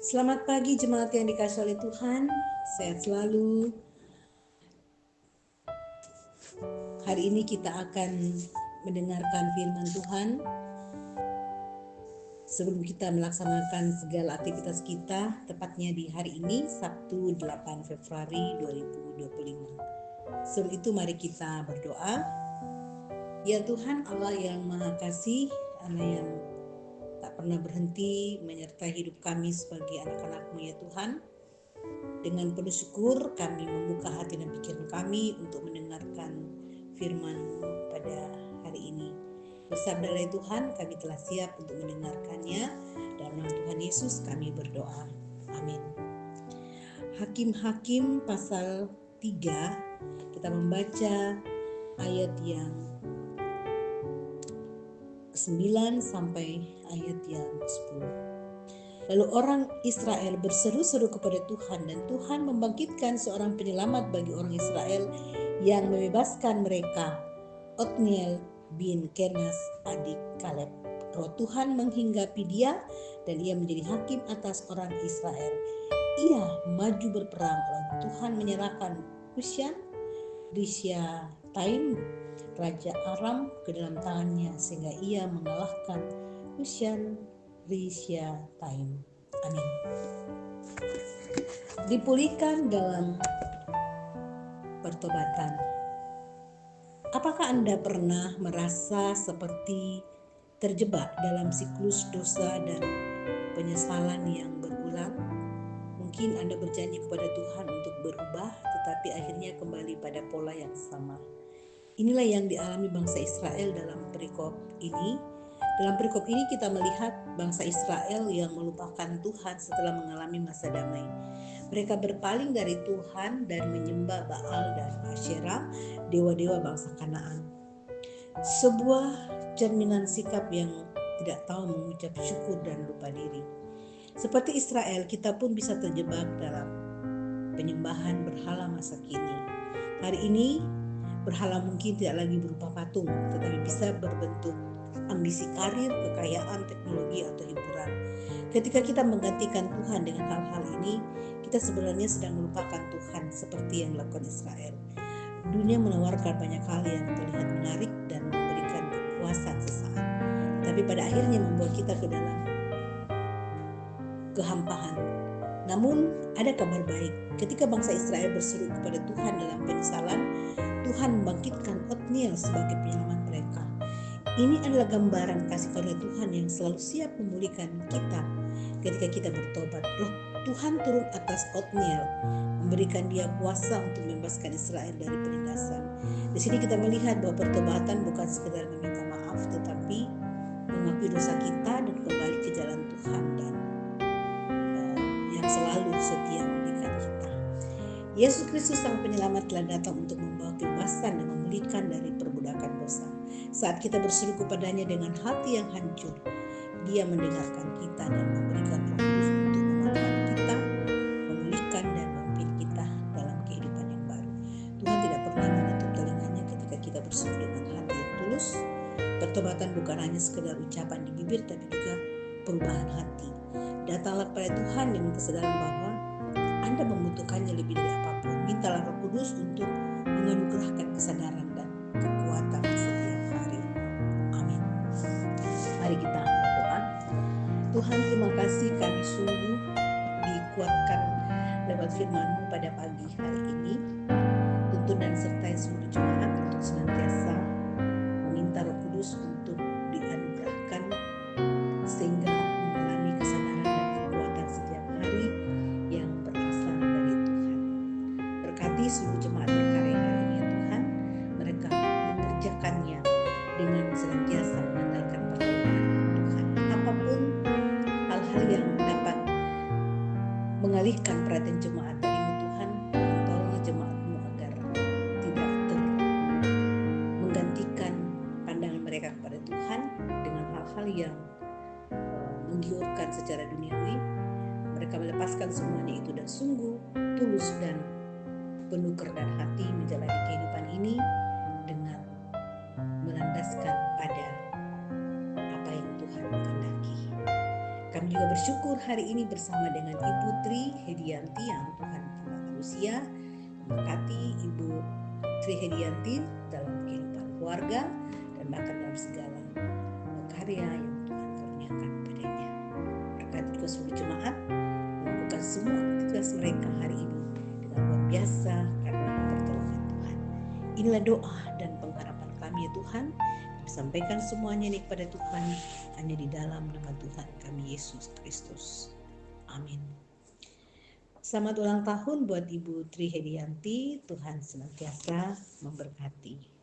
Selamat pagi jemaat yang dikasihi oleh Tuhan, sehat selalu. Hari ini kita akan mendengarkan firman Tuhan. Sebelum kita melaksanakan segala aktivitas kita, tepatnya di hari ini, Sabtu 8 Februari 2025. Sebelum itu mari kita berdoa. Ya Tuhan Allah yang Maha Kasih, Allah yang tak pernah berhenti menyertai hidup kami sebagai anak-anak-Mu ya Tuhan. Dengan penuh syukur kami membuka hati dan pikiran kami untuk mendengarkan firman-Mu pada hari ini. Bersabdalah Tuhan, kami telah siap untuk mendengarkannya. Dalam nama Tuhan Yesus kami berdoa. Amin. Hakim-Hakim pasal 3, kita membaca ayat yang 9 sampai ayat yang 10. Lalu orang Israel berseru-seru kepada Tuhan, dan Tuhan membangkitkan seorang penyelamat bagi orang Israel yang membebaskan mereka, Otniel bin Kenas adik Kaleb. Roh Tuhan menghinggapi dia dan ia menjadi hakim atas orang Israel. Ia maju berperang lalu Tuhan menyerahkan Husyan Rishyataim Raja Aram ke dalam tangannya sehingga ia mengalahkan Husyan Rishyataim. Amin. Dipulihkan dalam pertobatan. Apakah Anda pernah merasa seperti terjebak dalam siklus dosa dan penyesalan yang berulang? Mungkin Anda berjanji kepada Tuhan untuk berubah, tetapi akhirnya kembali pada pola yang sama. Inilah yang dialami bangsa Israel dalam perikop ini. Dalam perikop ini kita melihat bangsa Israel yang melupakan Tuhan setelah mengalami masa damai. Mereka berpaling dari Tuhan dan menyembah Baal dan Asyera, dewa-dewa bangsa Kanaan. Sebuah cerminan sikap yang tidak tahu mengucap syukur dan lupa diri. Seperti Israel, kita pun bisa terjebak dalam penyembahan berhala masa kini. Hari ini, berhala mungkin tidak lagi berupa patung, tetapi bisa berbentuk ambisi karir, kekayaan, teknologi, atau hiburan. Ketika kita menggantikan Tuhan dengan hal-hal ini, kita sebenarnya sedang melupakan Tuhan seperti yang dilakukan Israel. Dunia menawarkan banyak hal yang terlihat menarik dan memberikan kepuasan sesaat, tapi pada akhirnya membawa kita ke dalam kehampaan. Namun ada kabar baik. Ketika bangsa Israel berseru kepada Tuhan dalam penyesalan, Tuhan membangkitkan Otniel sebagai penyelamat mereka. Ini adalah gambaran kasih karunia Tuhan yang selalu siap memulihkan kita ketika kita bertobat. Roh Tuhan turun atas Otniel, memberikan dia kuasa untuk membebaskan Israel dari penindasan. Di sini kita melihat bahwa pertobatan bukan sekedar meminta maaf, tetapi mengakui dosa kita dan kembali ke jalan Tuhan dan yang selalu setia memberikan kita. Yesus Kristus sang penyelamat telah datang untuk membawa kebebasan dan memulihkan dari perbudakan dosa. Saat kita berseru kepadanya dengan hati yang hancur, dia mendengarkan kita dan memberikan Roh Kudus untuk menguatkan kita, memulihkan dan memimpin kita dalam kehidupan yang baru. Tuhan tidak pernah menutup telinganya ketika kita berseru dengan hati yang tulus. Pertobatan bukan hanya sekedar ucapan di bibir, tapi juga perubahan hati. Datanglah kepada Tuhan dengan kesadaran bahwa Anda membutuhkannya lebih dari apapun. Mintalah Roh Kudus untuk menganugerahkan kesadaran dan kekuatan setiap hari. Amin. Mari kita berdoa. Tuhan, terima kasih kami sungguh dikuatkan lewat firman-Mu pada pagi hari ini. Tuntun dan sertai seluruh jemaat untuk senantiasa meminta Roh Kudus untuk dianugerahkan sehingga mengalami kesadaran dan kekuatan setiap hari yang berasal dari Tuhan. Berkati seluruh jemaat berkarya hari ini ya Tuhan, mereka mengerjakannya dengan senantiasa mengandalkan pertolongan Tuhan. Apapun hal-hal yang dapat mengalihkan perhatian jemaat darimu Tuhan, tolonglah jemaat-Mu agar tidak menggantikan pandangan mereka kepada Tuhan dengan hal-hal yang menggiurkan secara duniawi. Mereka melepaskan semuanya itu dan sungguh tulus dan penuh kerendahan hati menjalani kehidupan ini dengan melandaskan pada apa yang Tuhan kehendaki. Kami Kami juga bersyukur hari ini bersama dengan Ibu Tri Hedianti yang Tuhan tambahkan usia. Memberkati Ibu Tri Hedianti dalam kehidupan keluarga dan bahkan dalam segala karya yang Tuhan karuniakan padanya. Berkati juga seluruh jemaat melakukan semua aktivitas mereka hari ini dengan luar biasa karena pertolongan Tuhan. Inilah doa dan pengharapan kami ya Tuhan. Sampaikan semuanya ini kepada Tuhan hanya di dalam nama Tuhan kami Yesus Kristus. Amin. Selamat ulang tahun buat Ibu Tri Hedianti. Tuhan senantiasa memberkati.